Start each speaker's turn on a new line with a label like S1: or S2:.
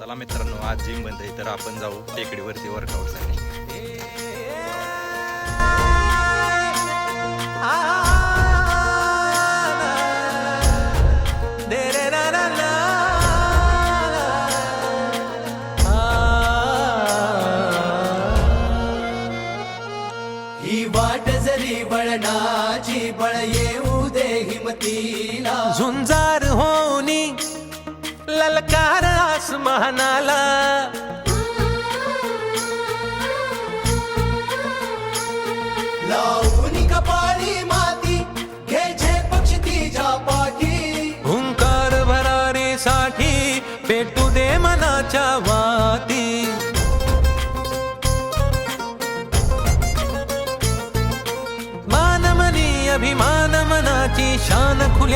S1: चला मित्रांनो, आज जिम बंद आहे तर आपण जाऊ टेकडीवरती वर्कआउटसाठी.
S2: ही वाट जरी बळणाची बळ येऊ दे हिमतीला,
S3: झुंजार होनी ललकार आसमानाला,